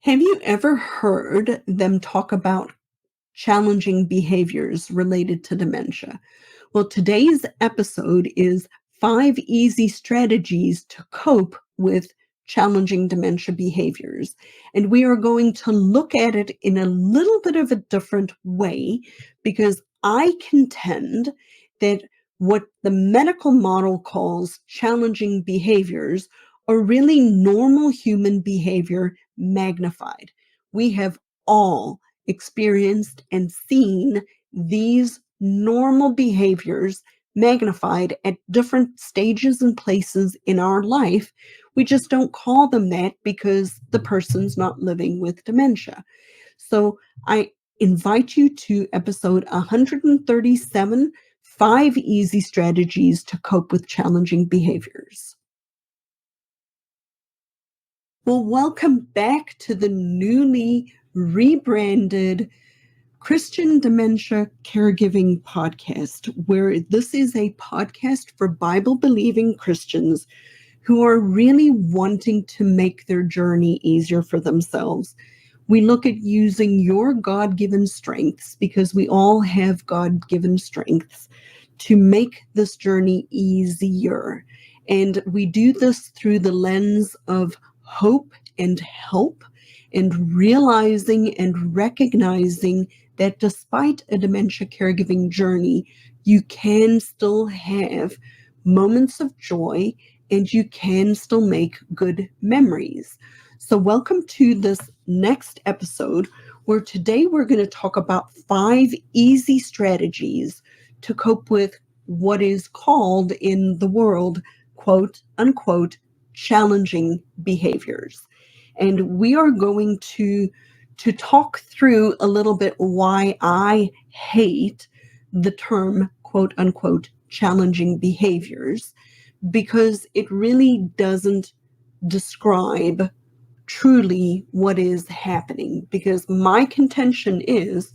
Have you ever heard them talk about challenging behaviors related to dementia? Well, today's episode is 5 easy strategies to cope with challenging dementia behaviors. And we are going to look at it in a little bit of a different way because I contend that what the medical model calls challenging behaviors are really normal human behavior magnified. We have all experienced and seen these normal behaviors magnified at different stages and places in our life. We just don't call them that because the person's not living with dementia. So I invite you to episode 137, 5 easy strategies to cope with challenging behaviors. Well, welcome back to the newly rebranded Christian Dementia Caregiving Podcast, where this is a podcast for Bible-believing Christians who are really wanting to make their journey easier for themselves. We look at using your God-given strengths, because we all have God-given strengths, to make this journey easier. And we do this through the lens of hope and help, and realizing and recognizing that despite a dementia caregiving journey, you can still have moments of joy and you can still make good memories. So welcome to this next episode, where today we're going to talk about 5 easy strategies to cope with what is called in the world, quote unquote, challenging behaviors. And we are going to talk through a little bit why I hate the term, quote unquote, challenging behaviors, because it really doesn't describe truly what is happening. Because my contention is,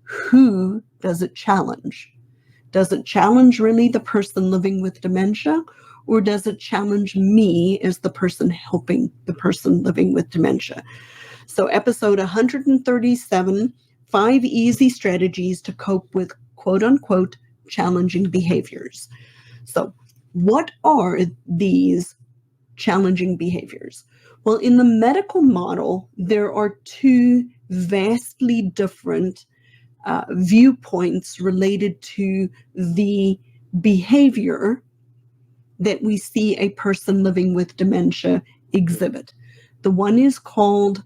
who does it challenge? Does it challenge really the person living with dementia? Or does it challenge me as the person helping the person living with dementia? So episode 137, 5 easy strategies to cope with quote unquote challenging behaviors. So what are these challenging behaviors? Well, in the medical model, there are two vastly different viewpoints related to the behavior that we see a person living with dementia exhibit. The one is called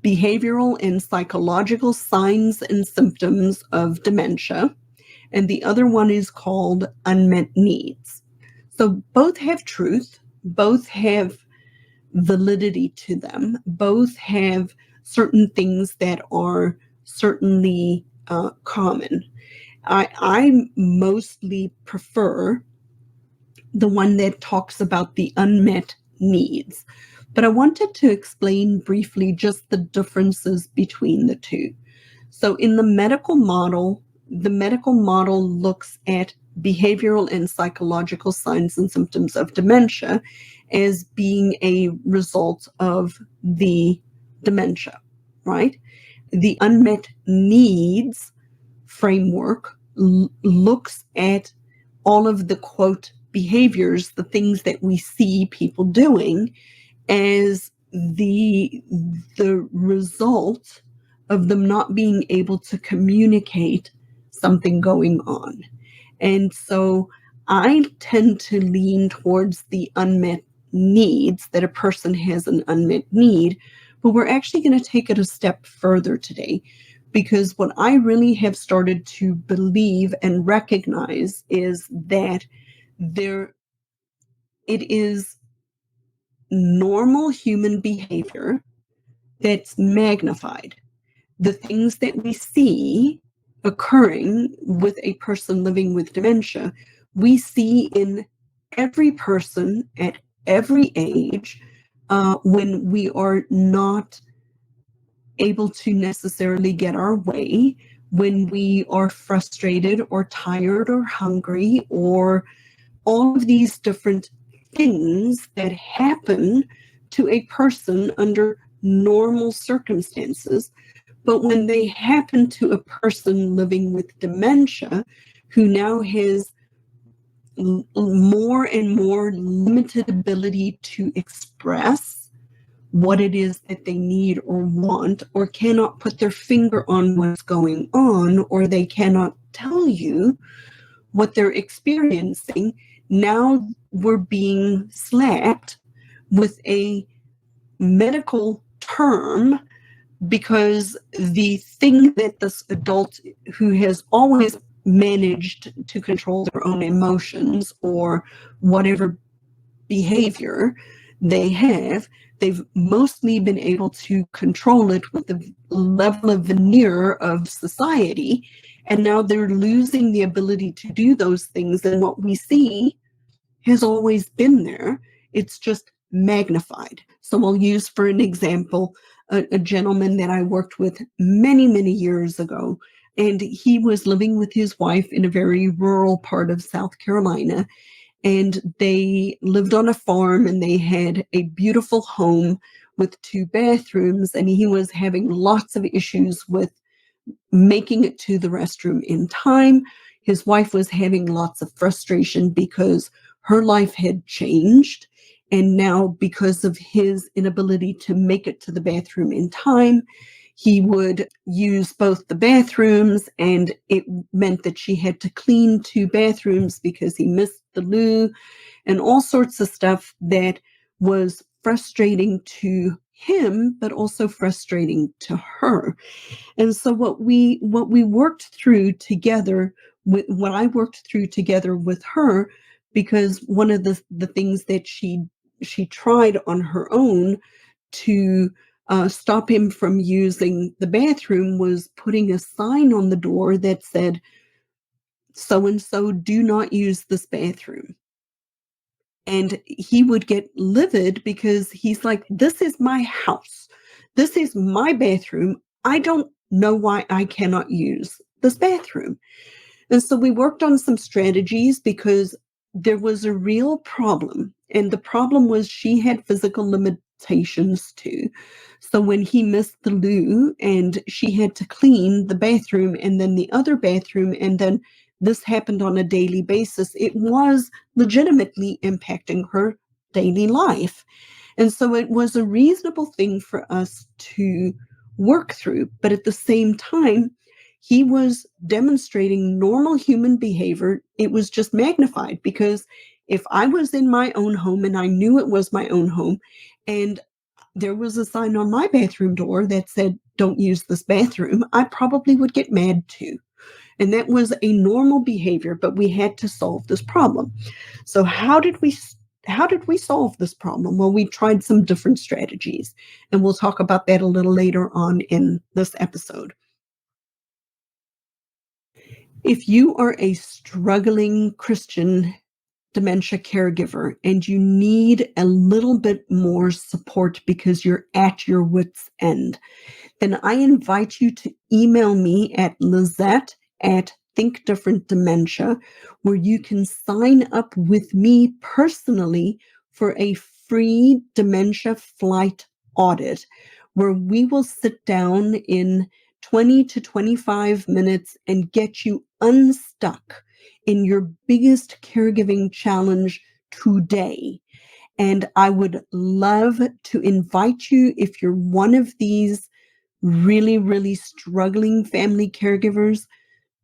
behavioral and psychological signs and symptoms of dementia, and the other one is called unmet needs. So both have truth, both have validity to them, both have certain things that are certainly common. I mostly prefer the one that talks about the unmet needs. But I wanted to explain briefly just the differences between the two. So in the medical model looks at behavioral and psychological signs and symptoms of dementia as being a result of the dementia, right? The unmet needs framework looks at all of the quote behaviors, the things that we see people doing, as the result of them not being able to communicate something going on. And so I tend to lean towards the unmet needs, that a person has an unmet need, but we're actually going to take it a step further today, because what I really have started to believe and recognize is that it is normal human behavior that's magnified. The things that we see occurring with a person living with dementia, we see in every person at every age, when we are not able to necessarily get our way, when we are frustrated or tired or hungry, or all of these different things that happen to a person under normal circumstances. But when they happen to a person living with dementia who now has more and more limited ability to express what it is that they need or want, or cannot put their finger on what's going on, or they cannot tell you what they're experiencing, now we're being slapped with a medical term because the thing that this adult who has always managed to control their own emotions or whatever behavior they have, they've mostly been able to control it with the level of veneer of society. And now they're losing the ability to do those things. And what we see has always been there. It's just magnified. So I'll use for an example a gentleman that I worked with many, many years ago. And he was living with his wife in a very rural part of South Carolina. And they lived on a farm and they had a beautiful home with 2 bathrooms. And he was having lots of issues with making it to the restroom in time. His wife was having lots of frustration because her life had changed. And now, because of his inability to make it to the bathroom in time, he would use both the bathrooms, and it meant that she had to clean 2 bathrooms because he missed the loo and all sorts of stuff that was frustrating to him, but also frustrating to her. And so what we worked through together with what I worked through together with her, because one of the things that she tried on her own to stop him from using the bathroom was putting a sign on the door that said, "So and so do not use this bathroom." And he would get livid because he's like, "This is my house. This is my bathroom. I don't know why I cannot use this bathroom." And so we worked on some strategies because there was a real problem. And the problem was she had physical limitations too. So when he missed the loo and she had to clean the bathroom and then the other bathroom, and then this happened on a daily basis, it was legitimately impacting her daily life. And so it was a reasonable thing for us to work through. But at the same time, he was demonstrating normal human behavior. It was just magnified because if I was in my own home and I knew it was my own home, and there was a sign on my bathroom door that said, "Don't use this bathroom," I probably would get mad too. And that was a normal behavior, but we had to solve this problem. So how did we solve this problem? Well, we tried some different strategies, and we'll talk about that a little later on in this episode. If you are a struggling Christian dementia caregiver and you need a little bit more support because you're at your wit's end, then I invite you to email me at Lizette at Think Different Dementia, where you can sign up with me personally for a free dementia flight audit, where we will sit down in 20 to 25 minutes and get you unstuck in your biggest caregiving challenge today. And I would love to invite you, if you're one of these really, really struggling family caregivers,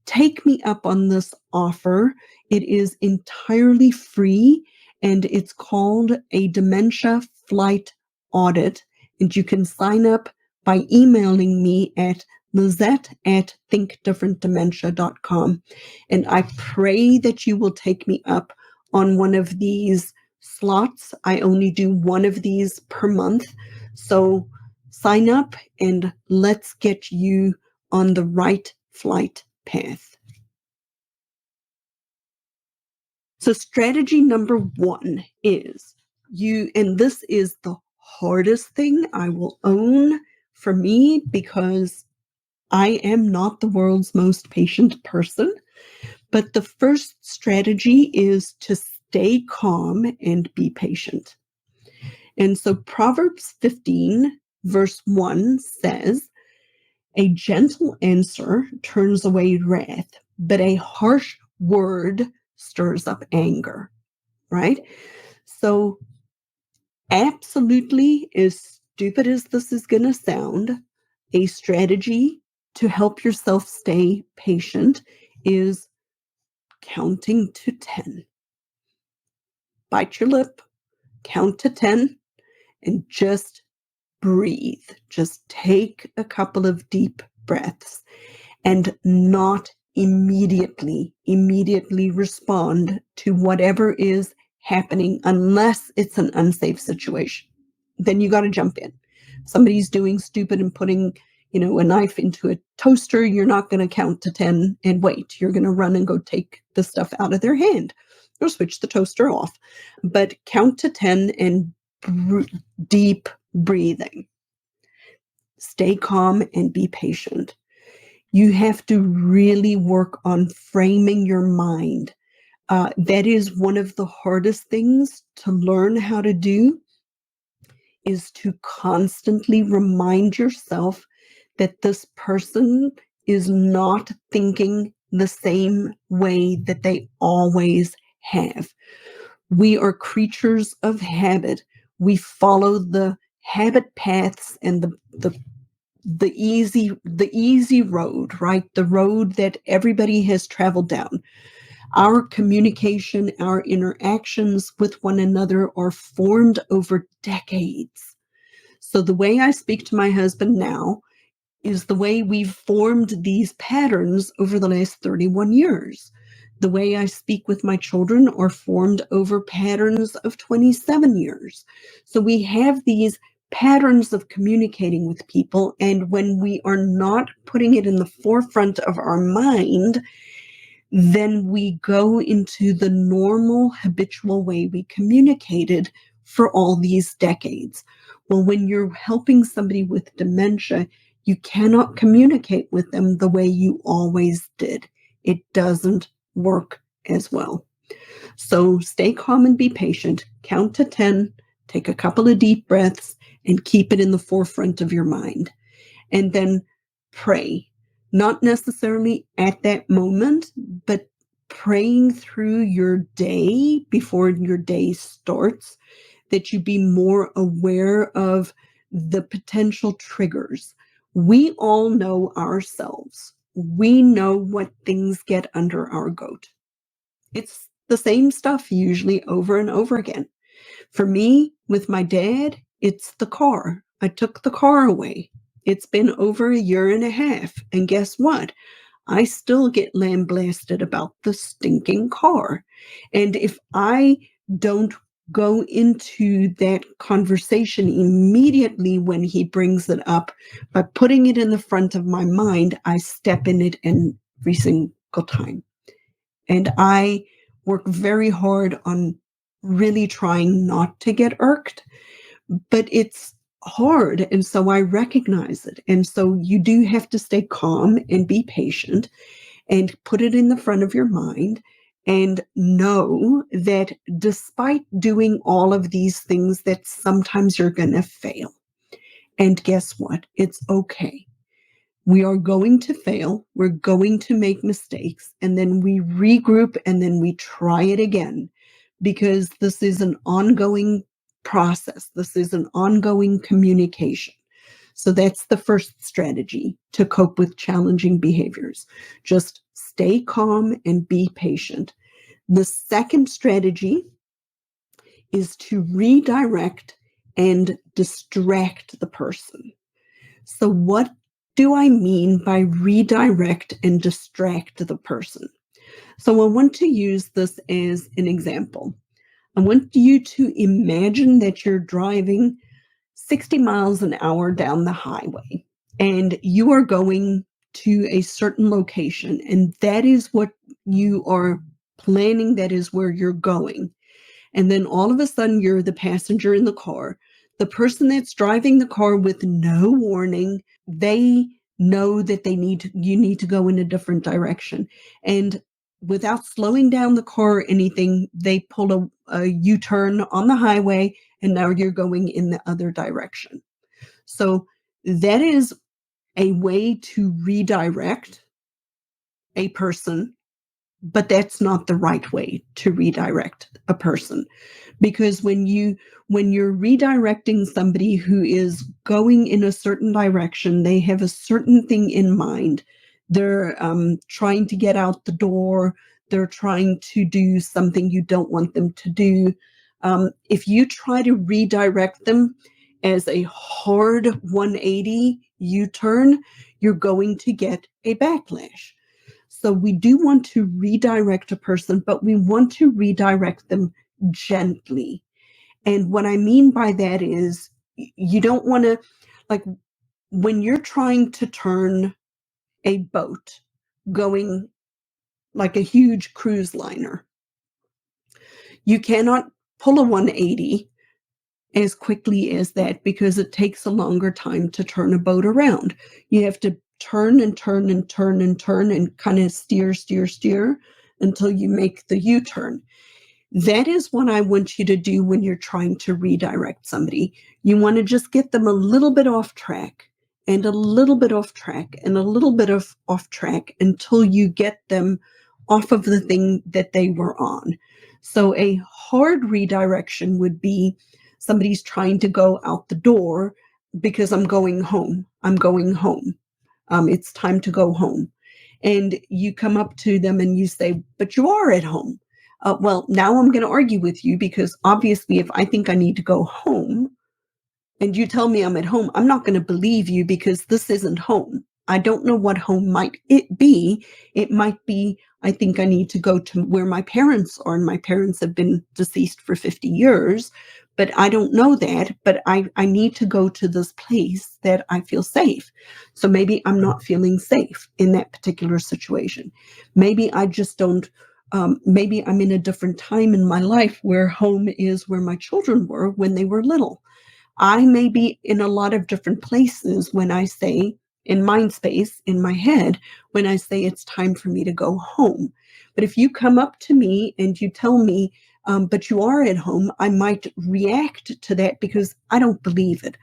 take me up on this offer. It is entirely free and it's called a dementia flight audit. And you can sign up by emailing me at Lizette at thinkdifferentdementia.com. And I pray that you will take me up on one of these slots. I only do one of these per month. So sign up and let's get you on the right flight path. So strategy number 1 is and this is the hardest thing I will own for me because I am not the world's most patient person. But the first strategy is to stay calm and be patient. And so Proverbs 15, verse 1 says, "A gentle answer turns away wrath, but a harsh word stirs up anger," right? So, absolutely, as stupid as this is going to sound, a strategy to help yourself stay patient is counting to 10. Bite your lip, count to 10, and just breathe. Just take a couple of deep breaths and not immediately respond to whatever is happening unless it's an unsafe situation. Then you got to jump in. Somebody's doing stupid and putting, a knife into a toaster, you're not going to count to 10 and wait. You're going to run and go take the stuff out of their hand or switch the toaster off. But count to 10 and deep breathing. Stay calm and be patient. You have to really work on framing your mind. That is one of the hardest things to learn how to do, is to constantly remind yourself that this person is not thinking the same way that they always have. We are creatures of habit. We follow the habit paths and the easy road, right? The road that everybody has traveled down. Our communication, our interactions with one another are formed over decades. So the way I speak to my husband now is the way we've formed these patterns over the last 31 years. The way I speak with my children are formed over patterns of 27 years. So we have these patterns of communicating with people, and when we are not putting it in the forefront of our mind, then we go into the normal habitual way we communicated for all these decades. Well, when you're helping somebody with dementia, you cannot communicate with them the way you always did. It doesn't work as well. So stay calm and be patient. Count to 10, take a couple of deep breaths, and keep it in the forefront of your mind. And then pray. Not necessarily at that moment, but praying through your day before your day starts, that you be more aware of the potential triggers. We all know ourselves. We know what things get under our goat. It's the same stuff usually over and over again. For me, with my dad, it's the car. I took the car away. It's been over a year and a half. And guess what? I still get lambasted about the stinking car. And if I don't go into that conversation immediately when he brings it up, by putting it in the front of my mind, I step in it every single time. And I work very hard on really trying not to get irked, but it's hard. And so I recognize it. And so you do have to stay calm and be patient and put it in the front of your mind and know that despite doing all of these things, that sometimes you're going to fail. And guess what? It's okay. We are going to fail. We're going to make mistakes, and then we regroup and then we try it again, because this is an ongoing process. This is an ongoing communication. So that's the first strategy to cope with challenging behaviors. Just stay calm and be patient. The second strategy is to redirect and distract the person. So what do I mean by redirect and distract the person? So I want to use this as an example. I want you to imagine that you're driving 60 miles an hour down the highway and you are going to a certain location, and that is what you are planning, that is where you're going. And then all of a sudden you're the passenger in the car. The person that's driving the car, with no warning, they know that you need to go in a different direction. And without slowing down the car or anything, they pull a U-turn on the highway, and now you're going in the other direction. So that is a way to redirect a person, but that's not the right way to redirect a person. Because when you're redirecting somebody who is going in a certain direction, they have a certain thing in mind. They're trying to get out the door. They're trying to do something you don't want them to do. If you try to redirect them as a hard 180 U-turn, you're going to get a backlash. So we do want to redirect a person, but we want to redirect them gently. And what I mean by that is you don't want to, like, when you're trying to turn a boat going like a huge cruise liner, you cannot pull a 180 as quickly as that because it takes a longer time to turn a boat around. You have to turn and turn and turn and turn and kind of steer until you make the U-turn. That is what I want you to do when you're trying to redirect somebody. You want to just get them a little bit off track and a little bit off track and a little bit of off track until you get them off of the thing that they were on. So a hard redirection would be somebody's trying to go out the door because I'm going home. I'm going home. It's time to go home. And you come up to them and you say, but you are at home. Well, now I'm going to argue with you because obviously, if I think I need to go home and you tell me I'm at home, I'm not going to believe you because this isn't home. I don't know what home might it be. It might be, I think I need to go to where my parents are, and my parents have been deceased for 50 years, but I don't know that. But I need to go to this place that I feel safe. So maybe I'm not feeling safe in that particular situation. Maybe I just don't. Maybe I'm in a different time in my life where home is where my children were when they were little. I may be in a lot of different places when I say, in mind space, in my head, when I say it's time for me to go home. But if you come up to me and you tell me, but you are at home, I might react to that because I don't believe it.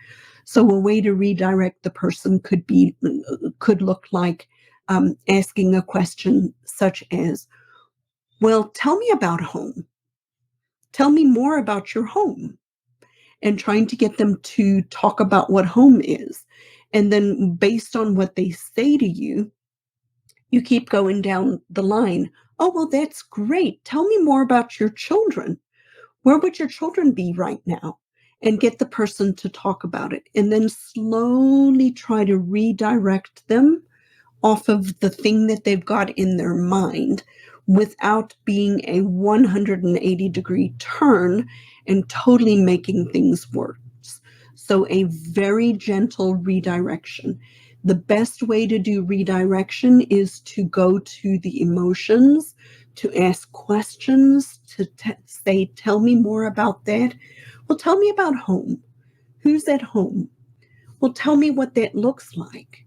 So a way to redirect the person could look like asking a question such as, well, tell me about home. Tell me more about your home. And trying to get them to talk about what home is. And then based on what they say to you, you keep going down the line. Oh, well, that's great. Tell me more about your children. Where would your children be right now? And get the person to talk about it. And then slowly try to redirect them off of the thing that they've got in their mind without being a 180-degree turn and totally making things worse. So a very gentle redirection. The best way to do redirection is to go to the emotions, to ask questions, to say, tell me more about that. Well, tell me about home. Who's at home? Well, tell me what that looks like.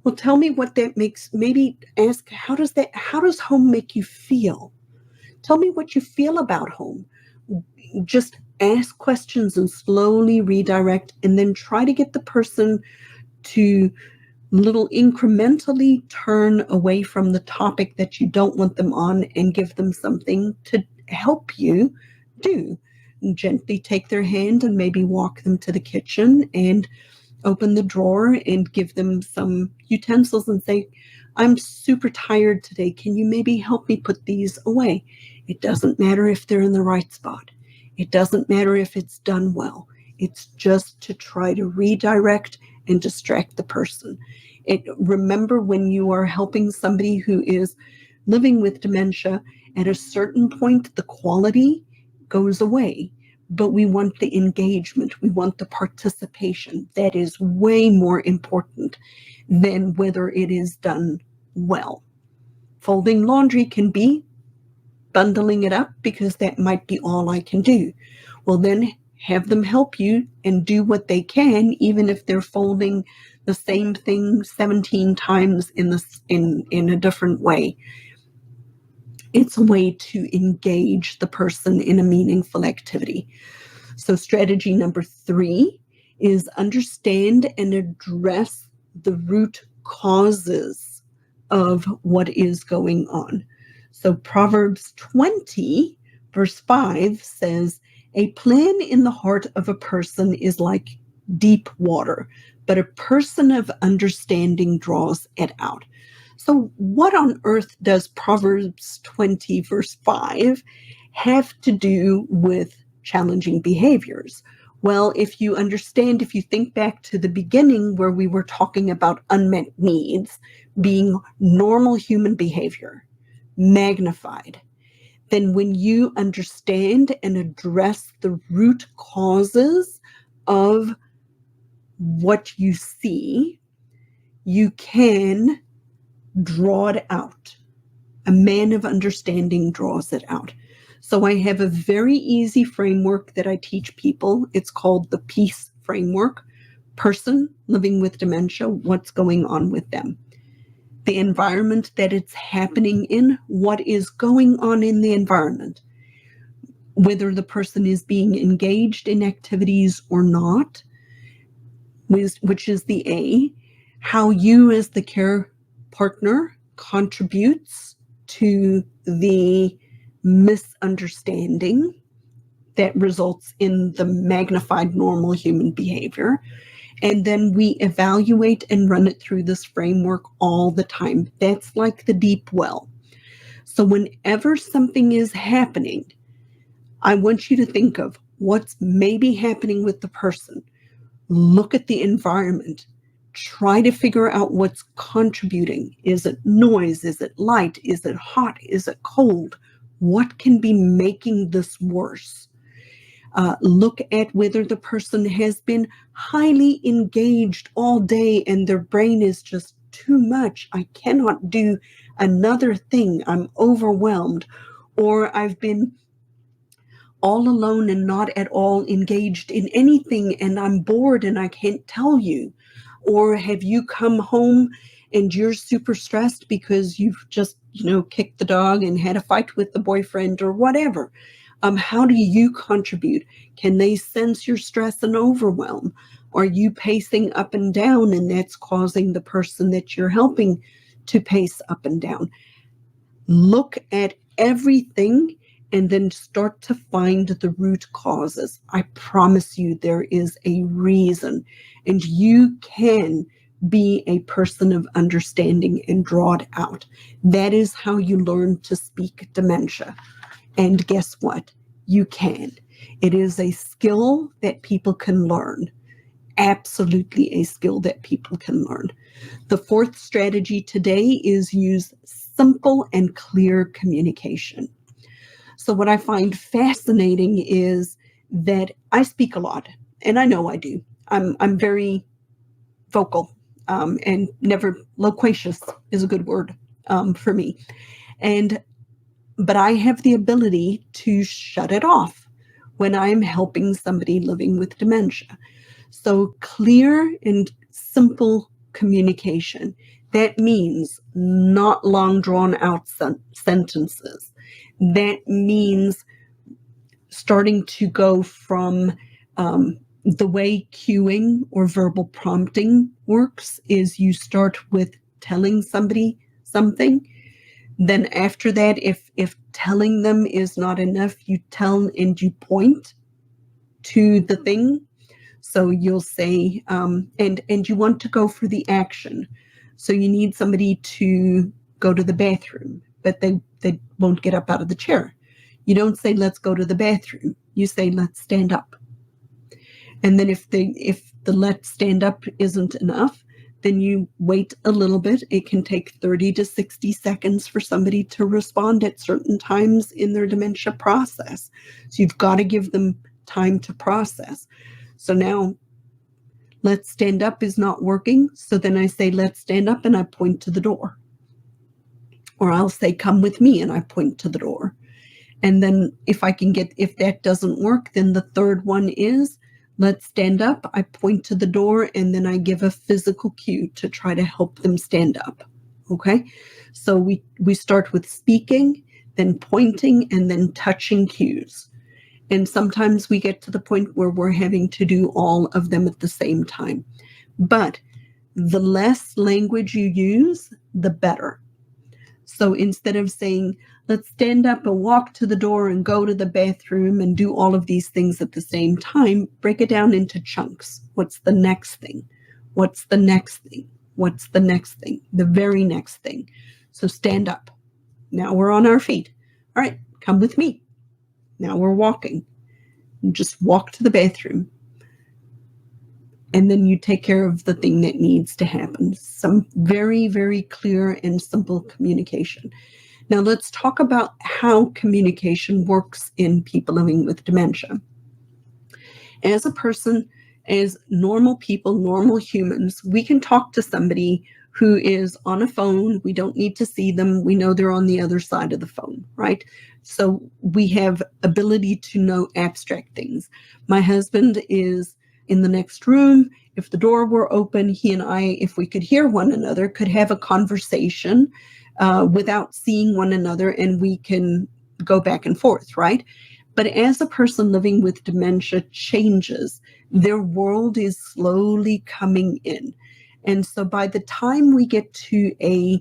Well, tell me what that makes, maybe ask, how does home make you feel? Tell me what you feel about home. Just ask questions and slowly redirect, and then try to get the person to little incrementally turn away from the topic that you don't want them on and give them something to help you do. Gently take their hand and maybe walk them to the kitchen and open the drawer and give them some utensils and say, I'm super tired today. Can you maybe help me put these away? It doesn't matter if they're in the right spot. It doesn't matter if it's done well. It's just to try to redirect and distract the person. Remember, when you are helping somebody who is living with dementia, at a certain point, the quality goes away. But we want the engagement. We want the participation. That is way more important than whether it is done well. Folding laundry can be bundling it up because that might be all I can do. Well, then have them help you and do what they can, even if they're folding the same thing 17 times in a different way. It's a way to engage the person in a meaningful activity. So strategy number 3 is understand and address the root causes of what is going on. So Proverbs 20, verse 5 says, a plan in the heart of a person is like deep water, but a person of understanding draws it out. So what on earth does Proverbs 20, verse 5 have to do with challenging behaviors? Well, if you think back to the beginning where we were talking about unmet needs being normal human behavior, magnified, then when you understand and address the root causes of what you see, you can draw it out. A man of understanding draws it out. So I have a very easy framework that I teach people. It's called the PEACE framework. Person living with dementia, what's going on with them? The environment that it's happening in, what is going on in the environment? Whether the person is being engaged in activities or not, which is the A. How you as the care partner contributes to the misunderstanding that results in the magnified normal human behavior. And then we evaluate and run it through this framework all the time. That's like the deep well. So whenever something is happening, I want you to think of what's maybe happening with the person. Look at the environment. Try to figure out what's contributing. Is it noise? Is it light? Is it hot? Is it cold? What can be making this worse? Look at whether the person has been highly engaged all day and their brain is just too much. I cannot do another thing. I'm overwhelmed. Or I've been all alone and not at all engaged in anything and I'm bored and I can't tell you. Or have you come home and you're super stressed because you've just, kicked the dog and had a fight with the boyfriend or whatever? How do you contribute? Can they sense your stress and overwhelm? Are you pacing up and down and that's causing the person that you're helping to pace up and down? Look at everything and then start to find the root causes. I promise you there is a reason, and you can be a person of understanding and draw it out. That is how you learn to speak dementia. And guess what? You can. It is a skill that people can learn. Absolutely a skill that people can learn. The fourth strategy today is use simple and clear communication. So what I find fascinating is that I speak a lot, and I know I do. I'm very vocal, and never loquacious is a good word for me. But I have the ability to shut it off when I'm helping somebody living with dementia. So clear and simple communication. That means not long drawn out sentences. That means starting to go from the way cueing or verbal prompting works is you start with telling somebody something. Then after that, if telling them is not enough, you tell and you point to the thing. So you'll say, and you want to go for the action. So you need somebody to go to the bathroom, but they won't get up out of the chair. You don't say, let's go to the bathroom. You say, let's stand up. And then if the let's stand up isn't enough, then you wait a little bit. It can take 30 to 60 seconds for somebody to respond at certain times in their dementia process. So you've got to give them time to process. So now, let's stand up is not working. So then I say, let's stand up, and I point to the door. Or I'll say, come with me, and I point to the door. And then if that doesn't work, then the third one is, let's stand up. I point to the door, and then I give a physical cue to try to help them stand up. Okay? So we start with speaking, then pointing, and then touching cues. And sometimes we get to the point where we're having to do all of them at the same time. But the less language you use, the better. So instead of saying, let's stand up and walk to the door and go to the bathroom and do all of these things at the same time, break it down into chunks. What's the next thing? What's the next thing? What's the next thing? The very next thing. So stand up. Now we're on our feet. All right, come with me. Now we're walking. You just walk to the bathroom. And then you take care of the thing that needs to happen. Some very, very clear and simple communication. Now let's talk about how communication works in people living with dementia. As a person, as normal people, normal humans, we can talk to somebody who is on a phone. We don't need to see them. We know they're on the other side of the phone, right? So we have ability to know abstract things. My husband is in the next room. If the door were open, he and I, if we could hear one another, could have a conversation without seeing one another, and we can go back and forth, right? But as a person living with dementia changes, their world is slowly coming in. And so by the time we get to a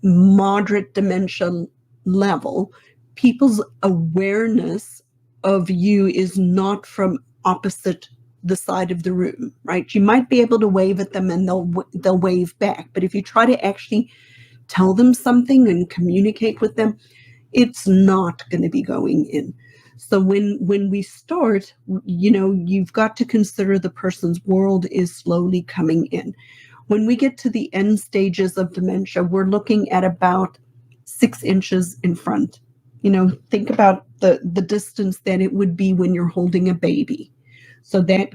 moderate dementia level, people's awareness of you is not from opposite the side of the room, right? You might be able to wave at them and they'll wave back. But if you try to actually tell them something and communicate with them, it's not going to be going in. So when we start, you've got to consider the person's world is slowly coming in. When we get to the end stages of dementia, we're looking at about 6 inches in front. Think about the distance that it would be when you're holding a baby. So that,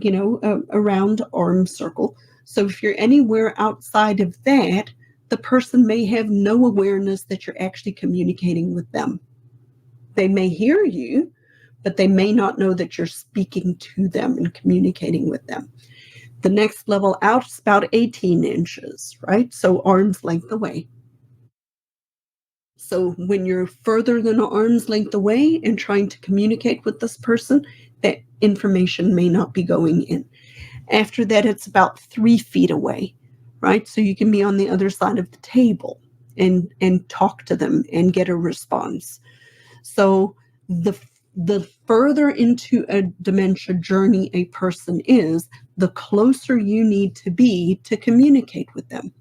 around arm circle. So if you're anywhere outside of that, the person may have no awareness that you're actually communicating with them. They may hear you, but they may not know that you're speaking to them and communicating with them. The next level out is about 18 inches, right? So arm's length away. So when you're further than an arm's length away and trying to communicate with this person, that information may not be going in. After that, it's about 3 feet away, right? So you can be on the other side of the table and talk to them and get a response. So the further into a dementia journey a person is, the closer you need to be to communicate with them.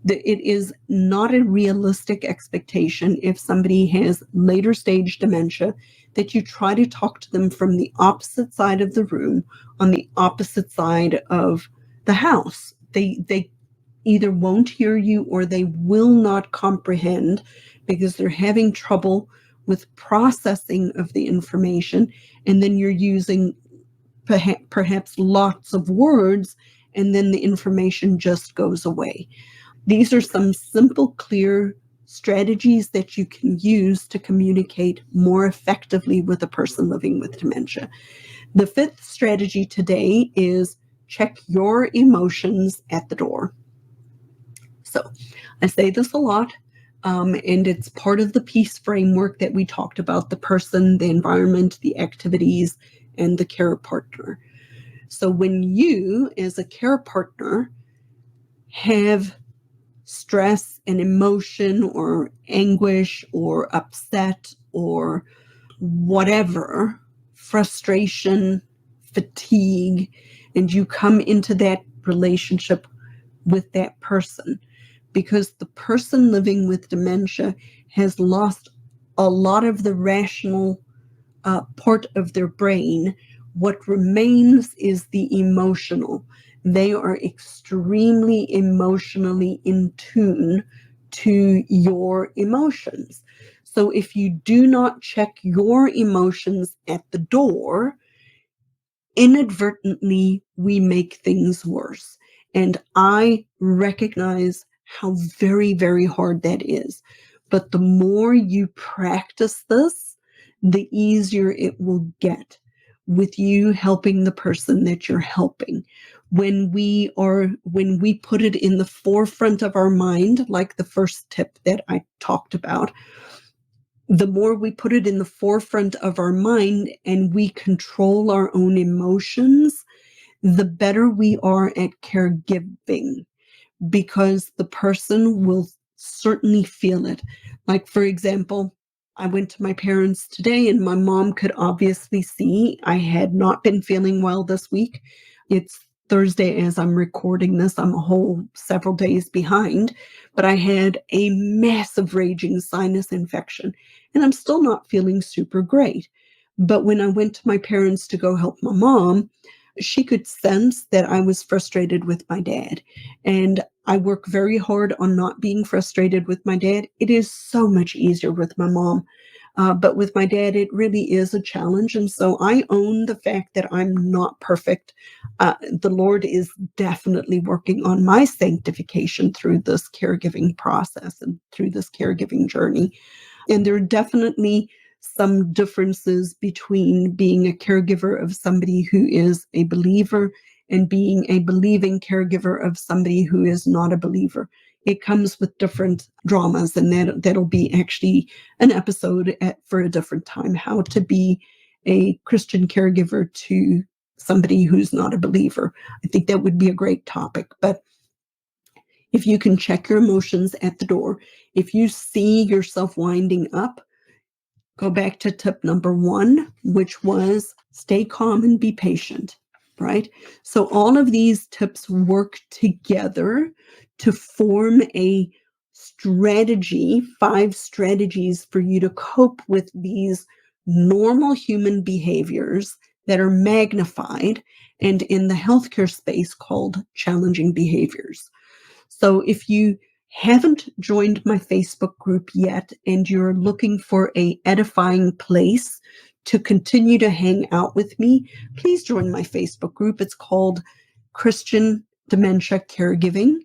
It is not a realistic expectation if somebody has later stage dementia that you try to talk to them from the opposite side of the room, on the opposite side of the house. They either won't hear you or they will not comprehend because they're having trouble with processing of the information. And then you're using perhaps lots of words, and then the information just goes away. These are some simple, clear strategies that you can use to communicate more effectively with a person living with dementia. The 5th strategy today is check your emotions at the door. So I say this a lot, and it's part of the peace framework that we talked about: the person, the environment, the activities, and the care partner. So when you, as a care partner, have stress and emotion or anguish or upset or whatever, frustration, fatigue, and you come into that relationship with that person, because the person living with dementia has lost a lot of the rational part of their brain. What remains is the emotional. They are extremely emotionally in tune to your emotions. So if you do not check your emotions at the door, inadvertently we make things worse. And I recognize how very, very hard that is. But the more you practice this, the easier it will get with you helping the person that you're helping. When we put it in the forefront of our mind, like the first tip that I talked about, the more we put it in the forefront of our mind and we control our own emotions, the better we are at caregiving, because the person will certainly feel it. Like, for example, I went to my parents today, and my mom could obviously see I had not been feeling well this week. It's Thursday as I'm recording this. I'm a whole several days behind, but I had a massive raging sinus infection, and I'm still not feeling super great. But when I went to my parents to go help my mom, she could sense that I was frustrated with my dad. And I work very hard on not being frustrated with my dad. It is so much easier with my mom. But with my dad, it really is a challenge. And so I own the fact that I'm not perfect. The Lord is definitely working on my sanctification through this caregiving process and through this caregiving journey. And there are definitely some differences between being a caregiver of somebody who is a believer and being a believing caregiver of somebody who is not a believer. It comes with different dramas, and that'll be actually an episode for a different time, how to be a Christian caregiver to somebody who's not a believer. I think that would be a great topic. But if you can check your emotions at the door, if you see yourself winding up, go back to tip number one, which was stay calm and be patient, right? So all of these tips work together to form a strategy, 5 strategies for you to cope with these normal human behaviors that are magnified and in the healthcare space called challenging behaviors. So if you haven't joined my Facebook group yet and you're looking for a edifying place to continue to hang out with me, please join my Facebook group. It's called Christian Dementia Caregiving,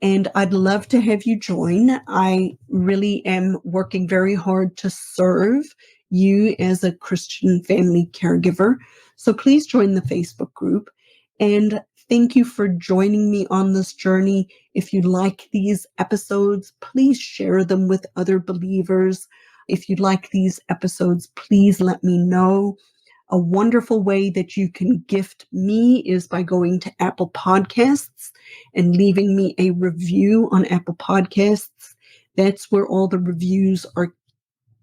and I'd love to have you join. I really am working very hard to serve you as a Christian family caregiver. So please join the Facebook group. And thank you for joining me on this journey. If you like these episodes, please share them with other believers. If you like these episodes, please let me know. A wonderful way that you can gift me is by going to Apple Podcasts and leaving me a review on Apple Podcasts. That's where all the reviews are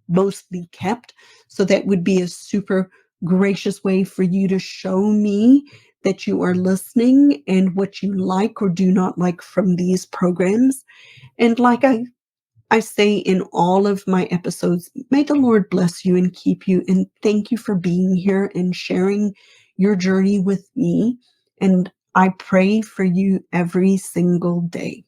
mostly kept. So that would be a super gracious way for you to show me that you are listening and what you like or do not like from these programs. And like I say in all of my episodes, may the Lord bless you and keep you. And thank you for being here and sharing your journey with me. And I pray for you every single day.